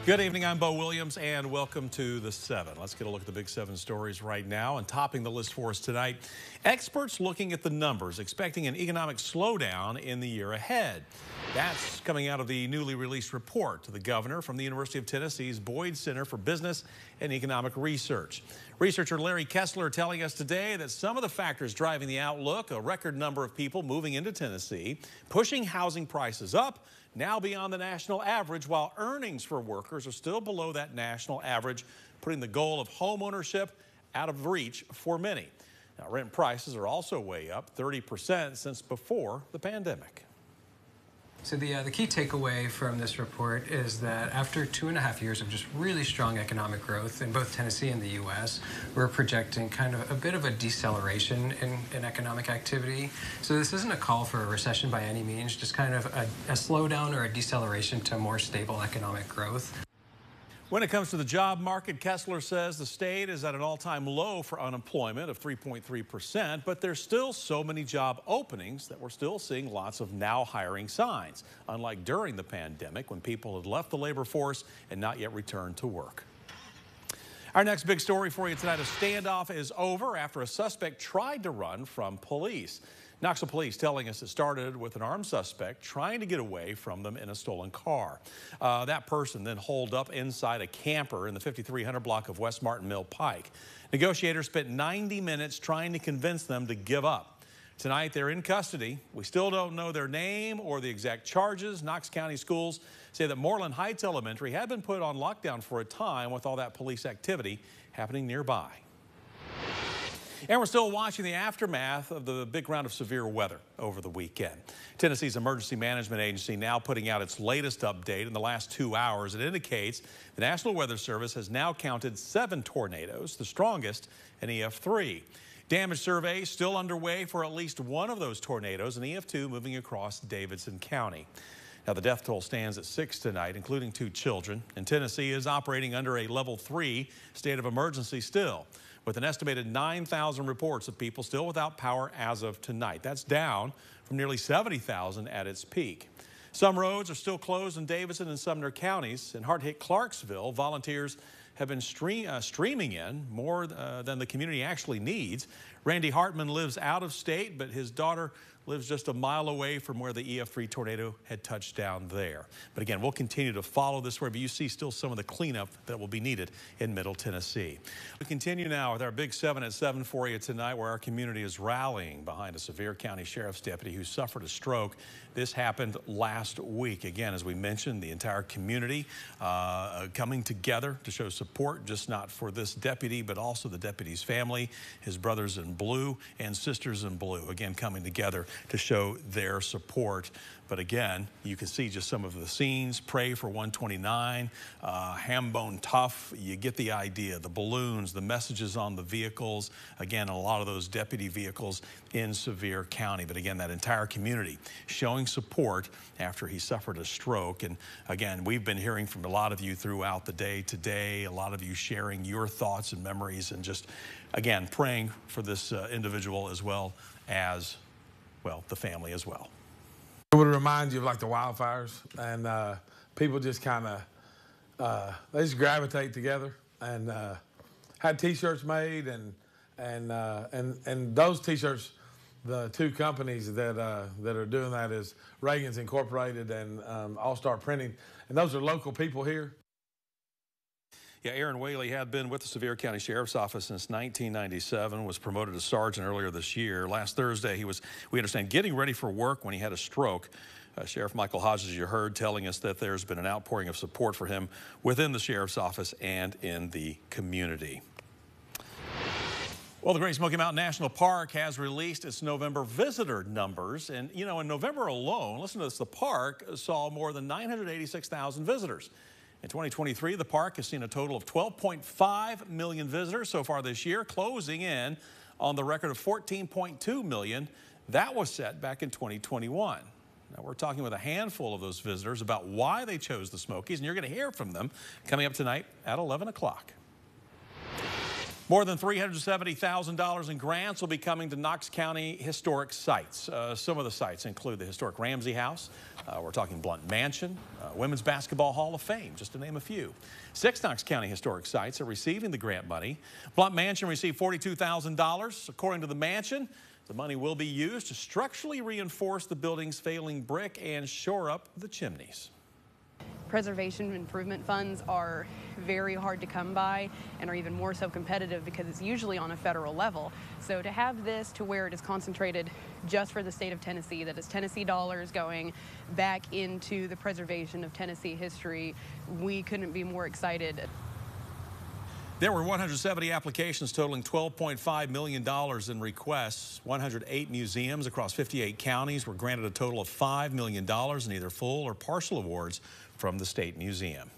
Good evening, I'm Bo Williams, and welcome to the 7. Let's get a look at the big 7 stories right now. And topping the list for us tonight, experts looking at the numbers, expecting an economic slowdown in the year ahead. That's coming out of the newly released report to the governor from the University of Tennessee's Boyd Center for Business and Economic Research. Researcher Larry Kessler telling us today that some of the factors driving the outlook, a record number of people moving into Tennessee, pushing housing prices up, now beyond the national average, while earnings for workers are still below that national average, putting the goal of home ownership out of reach for many. Now, rent prices are also way up 30% since before the pandemic. So the key takeaway from this report is that after 2.5 years of just really strong economic growth in both Tennessee and the U.S., we're projecting kind of a bit of a deceleration in economic activity. So this isn't a call for a recession by any means, just kind of a slowdown or a deceleration to more stable economic growth. When it comes to the job market, Kessler says the state is at an all-time low for unemployment of 3.3%, but there's still so many job openings that we're still seeing lots of now hiring signs, unlike during the pandemic when people had left the labor force and not yet returned to work. Our next big story for you tonight, a standoff is over after a suspect tried to run from police. Knoxville police telling us it started with an armed suspect trying to get away from them in a stolen car. That person then holed up inside a camper in the 5300 block of West Martin Mill Pike. Negotiators spent 90 minutes trying to convince them to give up. Tonight they're in custody. We still don't know their name or the exact charges. Knox County schools say that Moreland Heights Elementary had been put on lockdown for a time with all that police activity happening nearby. And we're still watching the aftermath of the big round of severe weather over the weekend. Tennessee's Emergency Management Agency now putting out its latest update in the last 2 hours. It indicates the National Weather Service has now counted 7 tornadoes, the strongest in EF3. Damage surveys still underway for at least one of those tornadoes, and EF2 moving across Davidson County. Now, the death toll stands at 6 tonight, including 2 children, and Tennessee is operating under a level 3 state of emergency still, with an estimated 9,000 reports of people still without power as of tonight. That's down from nearly 70,000 at its peak. Some roads are still closed in Davidson and Sumner counties. In hard-hit Clarksville, volunteers have been streaming in more than the community actually needs. Randy Hartman lives out of state, but his daughter lives just a mile away from where the EF3 tornado had touched down there. But again, we'll continue to follow this wherever you see still some of the cleanup that will be needed in Middle Tennessee. We continue now with our big 7 at 7 for you tonight, where our community is rallying behind a Sevier County Sheriff's deputy who suffered a stroke. This happened last week. Again, as we mentioned, the entire community coming together to show support, just not for this deputy, but also the deputy's family, his brothers in blue and sisters in blue, again, coming together to show their support. But again, you can see just some of the scenes. Pray for 129, Hambone Tough. You get the idea. The balloons, the messages on the vehicles. Again, a lot of those deputy vehicles in Sevier County. But again, that entire community showing support after he suffered a stroke. And again, we've been hearing from a lot of you throughout the day today, a lot of you sharing your thoughts and memories, and just, again, praying for this individual as well as, well, the family as well. It would remind you of like the wildfires, and people just kind of they just gravitate together, and had T-shirts made, and those T-shirts, the 2 companies that are doing that is Reagan's Incorporated and All Star Printing, and those are local people here. Yeah, Aaron Whaley had been with the Sevier County Sheriff's Office since 1997, was promoted to sergeant earlier this year. Last Thursday, he was, we understand, getting ready for work when he had a stroke. Sheriff Michael Hodges, you heard, telling us that there's been an outpouring of support for him within the Sheriff's Office and in the community. Well, the Great Smoky Mountains National Park has released its November visitor numbers. And, you know, in November alone, listen to this, the park saw more than 986,000 visitors. In 2023, the park has seen a total of 12.5 million visitors so far this year, closing in on the record of 14.2 million. That was set back in 2021. Now, we're talking with a handful of those visitors about why they chose the Smokies, and you're going to hear from them coming up tonight at 11 o'clock. More than $370,000 in grants will be coming to Knox County historic sites. Some of the sites include the historic Ramsey House. We're talking Blunt Mansion, Women's Basketball Hall of Fame, just to name a few. 6 Knox County historic sites are receiving the grant money. Blunt Mansion received $42,000. According to the mansion, the money will be used to structurally reinforce the building's failing brick and shore up the chimneys. Preservation improvement funds are very hard to come by and are even more so competitive because it's usually on a federal level. So to have this to where it is concentrated just for the state of Tennessee, that is Tennessee dollars going back into the preservation of Tennessee history, we couldn't be more excited. There were 170 applications totaling $12.5 million in requests. 108 museums across 58 counties were granted a total of $5 million in either full or partial awards from the State Museum.